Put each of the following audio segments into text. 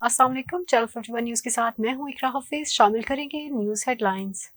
अस्सलाम वालेकुम। Channel 51 news के साथ मैं हूं इकरा हफीज। शामिल करेंगे न्यूज़ हेडलाइंस।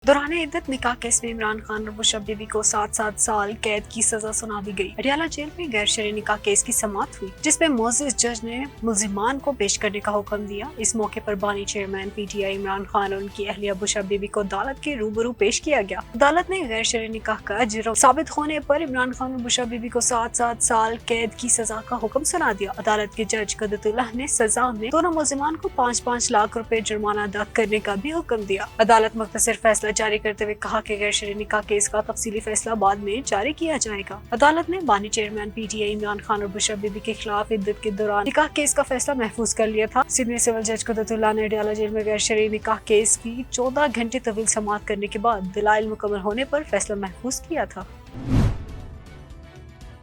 दौरान इद्दत निकाह केस में इमरान खान और बुशरा बीबी को 7 साल कैद की सजा सुना दी गई। अडियाला जेल में गैर शरई निकाह केस की समाअत हुई, जिसमें मोअज़्ज़िज़ जज ने मुल्जिमान को पेश करने का हुक्म दिया। इस मौके पर बानी चेयरमैन PTI इमरान खान और उनकी अहलिया बुशरा बीबी को अदालत के रूबरू पेश किया गया। अदालत ने गैर शरई निकाह का जुर्म साबित होने पर इमरान खान और बुशरा बीबी को 7 साल कैद की सजा का हुक्म सुना दिया। अदालत के जज कदरतुल्लाह ने सजा में दोनों मुल्जिमान को 5-5 लाख रुपए जुर्माना अदा करने का भी हुक्म दिया। अदालत मुख्तसर फैसला जारी करते हुए कहा कि गैर शरई निकाह केस का तफसीली फैसला बाद में जारी किया जाएगा। अदालत ने बानी चेयरमैन PTI इमरान खान और बुशरा बीबी के खिलाफ इद्दत के दौरान निकाह केस का फैसला महफूज कर लिया था। सिडनी सिविल जज कदरतुल्लाह ने अडियाला जेल में गैर शरई निकाह केस की 14 घंटे तवील समाअत करने के बाद दलाइल मुकम्मल होने पर फैसला महफूज किया था।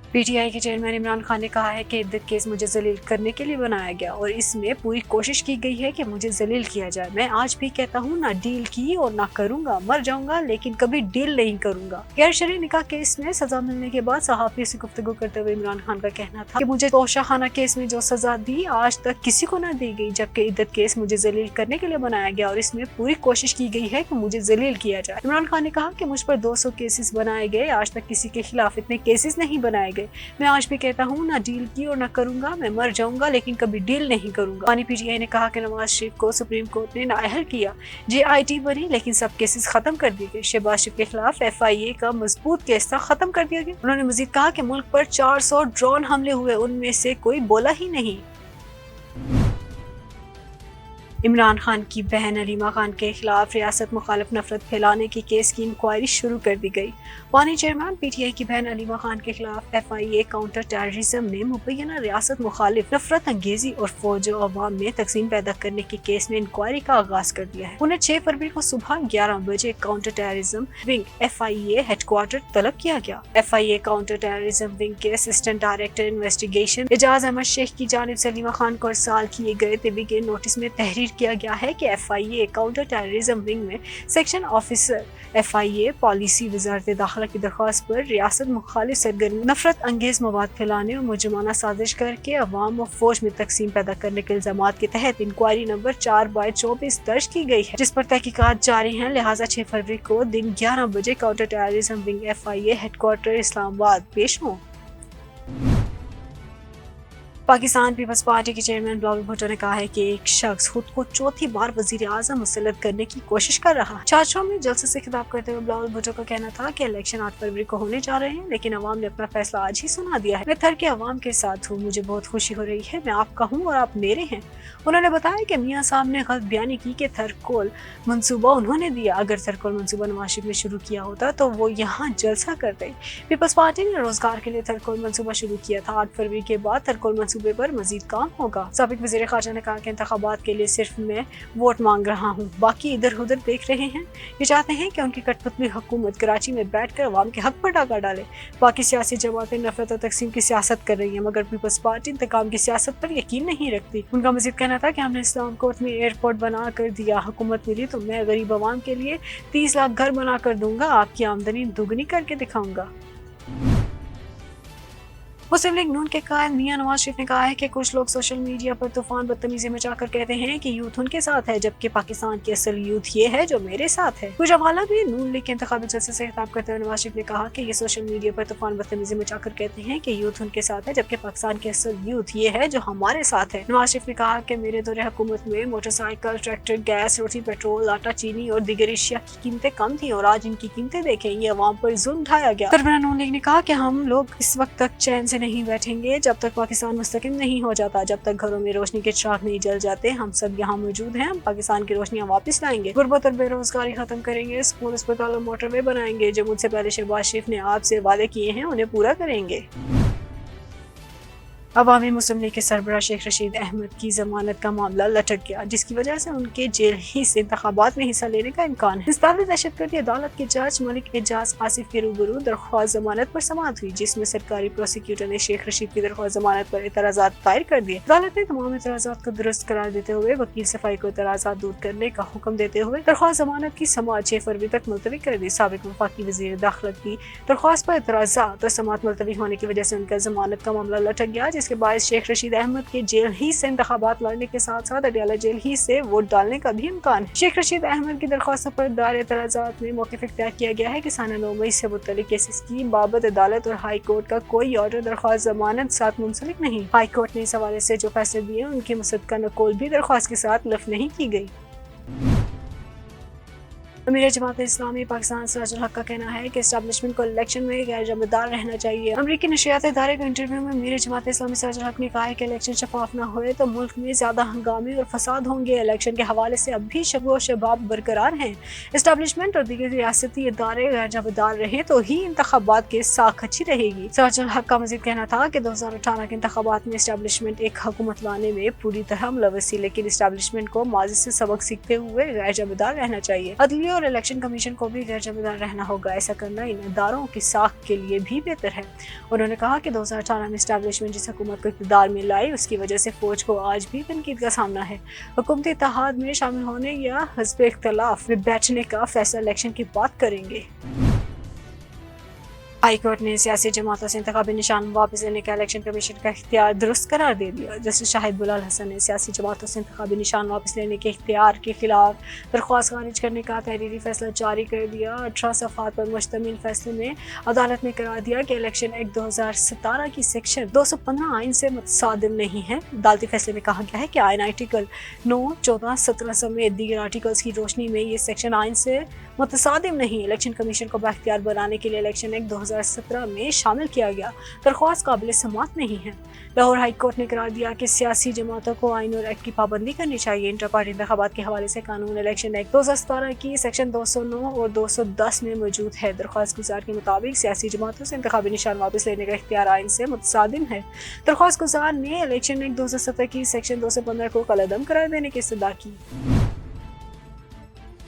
PTI के चेयरमैन इमरान खान ने कहा है कि इद्दत केस मुझे जलील करने के लिए बनाया गया और इसमें पूरी कोशिश की गई है कि मुझे जलील किया जाए। मैं आज भी कहता हूँ, ना डील की और ना करूंगा। मर जाऊंगा लेकिन कभी डील नहीं करूंगा। गैर शरई निकाह केस में सजा मिलने के बाद सहाफियों से गुफ्तगू करते हुए इमरान खान का कहना था कि मुझे तोशाखाना केस में जो सजा दी आज तक किसी को न दी गई, जबकि इद्दत केस मुझे जलील करने के लिए बनाया गया और इसमें पूरी कोशिश की गई है कि मुझे जलील किया जाए। इमरान खान ने कहा कि मुझ पर 200 केसेस बनाए गए, आज तक किसी के खिलाफ इतने केसेस नहीं बनाए गए। मैं आज भी कहता हूँ, ना डील की और ना करूंगा। मैं मर जाऊंगा लेकिन कभी डील नहीं करूंगा। बानी PTI ने कहा कि नवाज शरीफ को सुप्रीम कोर्ट ने नाअहल किया, JIT बनी लेकिन सब केसेस खत्म कर दिए गए। शहबाज शरीफ के खिलाफ FIA का मजबूत केस था, खत्म कर दिया गया। उन्होंने मजीद कहा कि मुल्क पर 400 ड्रोन हमले हुए, उनमें से कोई बोला ही नहीं। इमरान खान की बहन अलीमा खान के खिलाफ रियासत मुखालिफ नफरत फैलाने के केस की इंक्वायरी शुरू कर दी गई। बानी चेयरमैन PTI की बहन अलीमा खान के खिलाफ FIA काउंटर टेररिज्म ने मुबैना रियासत मुखालिफ नफरत अंगेजी और फौज और अवाम में तकसीम पैदा करने के केस में इंक्वायरी का आगाज कर दिया है। उन्हें 6 फरवरी को सुबह 11 बजे counter terrorism wing FIA headquarter तलब किया गया। FIA काउंटर टेररिज्म विंग के assistant director investigation Ijaz Ahmed Sheikh की जानिब से अलीमा खान को इरसाल किए गए तबी के नोटिस में तहरीर किया गया है कि FIA काउंटर टेररिज्म विंग में सेक्शन ऑफिसर FIA पॉलिसी वजारत दाखिला की दरख्वास्त पर रियासत मुखालिफ सरगर्मी, नफरत अंगेज मवाद फैलाने और मुजरिमाना साजिश करके अवाम और फौज में तकसीम पैदा करने के इल्जामात के तहत इंक्वायरी नंबर 4/24 दर्ज की गई है, जिस पर तहकीकात जारी हैं। लिहाजा 6 फरवरी को दिन 11 बजे counter terrorism wing FIA headquarter Islamabad पेश हों। पाकिस्तान पीपल्स पार्टी के चेयरमैन बिलावल भुट्टो ने कहा है कि एक शख्स खुद को चौथी बार वजीर आजम मुसल्लत करने की कोशिश कर रहा है। चाचों में जलसे से खिताब करते हुए बिलावल भुट्टो का कहना था कि इलेक्शन 8 फरवरी को होने जा रहे हैं, लेकिन अवाम ने अपना फैसला आज ही सुना दिया है। मैं थर के अवाम के साथ हूँ, मुझे बहुत खुशी हो रही है। मैं आपका हूँ और आप मेरे हैं। उन्होंने बताया कि मियाँ साहब ने गलत बयानी की कि थरकोल मंसूबा उन्होंने दिया। अगर थरकोल मंसूबा नवाज शरीफ ने शुरू किया होता तो वो यहाँ जलसा करते। पीपल्स पार्टी ने रोजगार के लिए थरकोल मंसूबा शुरू किया था। 8 फरवरी के बाद थरकोल मंसूबे पर मजीद काम होगा। साबिक वज़ीर ख़ारजा ने कहा कि इंतखाबात के लिए सिर्फ मैं वोट मांग रहा हूँ, बाकी इधर उधर देख रहे हैं। ये चाहते हैं कि उनकी कठपुतली हुकूमत कराची में बैठकर अवाम के हक पर डाका डाले। बाकी सियासी जमातें नफरत और तकसीम की सियासत कर रही हैं, मगर पीपल्स पार्टी इंतकाम की सियासत पर यकीन नहीं रखती। उनका मजीद कहना था कि हमने इस्लाम कोर्ट में एयरपोर्ट बना कर दिया, हुकूमत मिली तो मैं गरीब अवाम के लिए 30 लाख घर बना कर दूंगा, आपकी आमदनी दुगनी करके दिखाऊंगा। मुस्लिम लीग नून के कायद मियां नवाज शरीफ ने कहा है कि कुछ लोग सोशल मीडिया पर तूफान बदतमीजी मचाकर कहते हैं कि यूथ उनके साथ है, जबकि पाकिस्तान की असल यूथ ये है जो मेरे साथ है। कुछ हवाला भी नून लीग के इंतखाबी जलसे से खिताब करते हुए नवाज शरीफ ने कहा कि ये सोशल मीडिया पर तूफान बदतमीजी मचाकर कहते हैं कि यूथ उनके साथ है, जबकि पाकिस्तान की असल यूथ ये है जो हमारे साथ है। नवाज शरीफ ने कहा कि मेरे दौरे हुकूमत में मोटरसाइकिल, ट्रैक्टर, गैस, रोटी, पेट्रोल, आटा, चीनी और दीगर एशिया की कीमतें कम थी और आज इनकी कीमतें देखें, ये अवाम पर जुल्म ढाया गया। सरबराह नून लीग ने कहा कि हम लोग इस वक्त तक चैन से नहीं बैठेंगे जब तक पाकिस्तान मुस्तकिल नहीं हो जाता, जब तक घरों में रोशनी के चिराग नहीं जल जाते। हम सब यहाँ मौजूद हैं, हम पाकिस्तान की रोशनियाँ वापस लाएंगे, गुर्बत और बेरोजगारी खत्म करेंगे, स्कूल, अस्पताल और मोटरवे बनाएंगे। जो मुझसे पहले शहबाज शरीफ ने आपसे वादे किए हैं उन्हें पूरा करेंगे। अवामी मुस्लिम लीग के सरबराह शेख रशीद अहमद की जमानत का मामला लटक गया, जिसकी वजह से उनके जेल ही से इंतखाबात में हिस्सा लेने का इम्कान है। इंसदाद दहशतगर्दी अदालत के जज मलिक एजाज आसिफ के रूबरू दरख्वास्त जमानत पर समाअत हुई, जिसमें सरकारी प्रोसिक्यूटर ने शेख रशीद की दरख्वास्त जमानत पर एतराज़ात दायर कर दिए। अदालत ने तमाम एतराज़ात को दुरुस्त करार देते हुए वकील सफाई को एतराज़ात दूर करने का हुक्म देते हुए दरख्वास्त जमानत की समाअत 6 फरवरी तक मुलतवी कर दी। साबिक वफाकी वज़ीर दाखिला की दरख्वास्त पर एतराज़ात और समाअत मुलतवी होने की वजह से उनका जमानत का मामला लटक गया, जिसके बायस शेख रशीद अहमद के जेल ही से इंतखाबात लड़ने के साथ साथ अडयाला जेल ही से वोट डालने का भी इम्कान है। शेख रशीद अहमद की दरख्वास्तों पर दायर तनाज़ात में मौक़िफ़ इख्तियार किया गया है कि साना 9 मई से मुतल्लिक़ केसेस की बाबत अदालत और हाई कोर्ट का कोई ऑर्डर दरख्वास्त जमानत साथ मुंसलिक नहीं। हाई कोर्ट ने इस हवाले से जो फैसले दिए उनकी मुसद्दक़ा नक़ल भी दरख्वास्त के साथ लफ्ज़ नहीं की गई। अमीर जमात इस्लामी पाकिस्तान सिराजुल हक का कहना है कि एस्टेब्लिशमेंट को इलेक्शन में गैर जिम्मेदार रहना चाहिए। अमरीकी नशियात इदारे को इंटरव्यू में अमीर जमात इस्लामी सिराजुल हक ने कहा है कि इलेक्शन शफाफ न हुए तो मुल्क में ज्यादा हंगामे और फसाद होंगे। इलेक्शन के हवाले से अब भी शक व शबाब बरकरार हैं। एस्टेब्लिशमेंट और दीगर रियासती इदारे गैर जिम्मेदार रहे तो ही इंतखाबात के साख अच्छी रहेगी। सिराजुल हक का मजीद कहना था कि 2018 के इंतखाबात में एस्टेब्लिशमेंट एक हुकूमत लाने में पूरी तरह मुलव्वस थी, लेकिन एस्टेब्लिशमेंट को माजी से सबक सीखते हुए गैर जिम्मेदार रहना चाहिए। अदलिया और इलेक्शन कमीशन को भी गैर जिम्मेदार रहना होगा। ऐसा करना इन इदारों की साख के लिए भी बेहतर है। उन्होंने कहा कि 2018 में एस्टेब्लिशमेंट जिस हुकूमत को इक़्तिदार में लाई उसकी वजह से फौज को आज भी तनकीद का सामना है। हुकूमती इत्तेहाद में शामिल होने या हिज़्ब इख्तिलाफ में बैठने का फैसला इलेक्शन के बाद करेंगे। हाई कोर्ट ने सियासी जमातों से इंतखाबी निशान वापस लेने का इलेक्शन कमीशन का इख्तियार दुरुस्त करार दे दिया। जस्टिस शाहिद बुलाल हसन ने सियासी जमातों से इंतखाबी निशान वापस लेने के इख्तियार के खिलाफ दरख्वास्त खारिज करने का तहरीरी फैसला जारी कर दिया। 18 सफ़हात पर मुश्तमिल फैसले में अदालत ने करार दिया कि इलेक्शन एक्ट 2017 की सेक्शन 215 आइन से मुतसादिम नहीं है। अदालती फैसले में कहा गया है कि आइन आर्टिकल 9, 14, 17 समेत दीगर आर्टिकल्स की रोशनी में ये सेक्शन आइन से मुतसादिम नहीं। इलेक्शन कमीशन को बाख्तियार बनाने के लिए इलेक्शन एक्ट 2017 में शामिल किया गया दरख्वास्त काबिल समात नहीं है। लाहौर हाई कोर्ट ने करार दिया कि सियासी जमातों को आइन और एक्ट की पाबंदी करनी चाहिए। इंटर पार्टी इंतखाबात के हवाले से कानून इलेक्शन एक्ट 2017 की सेक्शन 209 और 210 में मौजूद है। दरख्वास्त गुजार के मुताबिक सियासी जमातों से इंतखाबी निशान वापस लेने का इख्तियार आइन से मुतसादिम है। दरख्वास्त गुजार ने इलेक्शन एक्ट 2017 की सेक्शन 215 को कलअदम करार देने की इस्तदा की।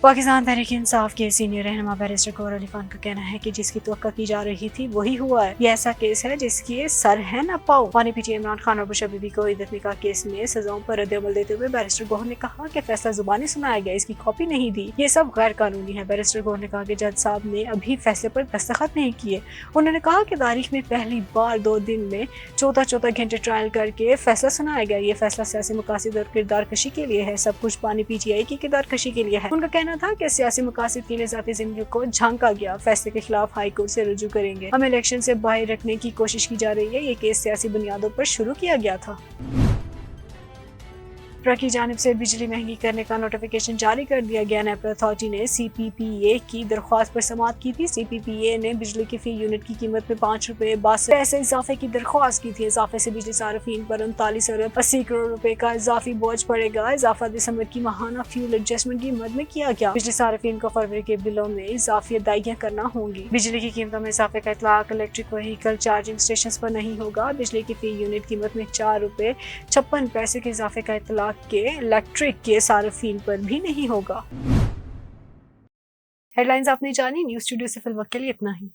पाकिस्तान तहरीक इंसाफ के सीनियर रहनुमा बैरिस्टर गौहर अली खान का कहना है कि जिसकी तवक्का की जा रही थी वही हुआ है। ये ऐसा केस है जिसकी सर है न पाओ। पानी पीटी इमरान खान और बुशरा बीबी को इद्दत निकाह केस में सजाओं पर रद्द-ए-अमल देते हुए बैरिस्टर गौहर ने कहा कि फैसला जुबानी सुनाया गया, इसकी कॉपी नहीं दी, ये सब गैर कानूनी है। बैरिस्टर गौहर ने कहा कि जज साहब ने अभी फैसले पर दस्तखत नहीं किए। उन्होंने कहा कि तारीख में पहली बार 2 दिन में 14 घंटे ट्रायल करके फैसला सुनाया गया। ये फैसला सियासी मकासद और किरदार कशी के लिए है। सब कुछ पानी पीटीआई की किरदार कशी के लिए है। उनका कहना था कि सियासी मकासद के लिए ज़ाती जिंदगी को झांका गया। फैसले के खिलाफ हाई कोर्ट से रुजू करेंगे। हमें इलेक्शन से बाहर रखने की कोशिश की जा रही है। ये केस सियासी बुनियादों पर शुरू किया गया था। ट्रा की जानिब से बिजली महंगी करने का नोटिफिकेशन जारी कर दिया गया। नेपरा अथॉरिटी ने CPPA की दरख्वास्त पर समाअत की थी। CPPA ने बिजली की फी यूनिट की कीमत में 5 रुपए 62 पैसे इजाफे की दरख्वास्त की थी। इजाफे से बिजली सार्फिन पर 39 अरब 80 करोड़ रुपए का इजाफी बोझ पड़ेगा। इजाफा दिसंबर की माहाना फ्यूल एडजस्टमेंट की मद में किया गया। बिजली सार्फिन को फरवरी के बिलों में इजाफी अदायगियां करना होंगी। बिजली की कीमतों में इजाफे का इतलाक इलेक्ट्रिक व्हीकल चार्जिंग स्टेशन पर नहीं होगा। बिजली की फी यूनिट कीमत में 4 रुपए 56 पैसे के इजाफे का इतलाक के इलेक्ट्रिक के सार्फिन पर भी नहीं होगा। हेडलाइंस आपने जानी। न्यूज़ स्टूडियो से फिल वक्त के लिए इतना ही।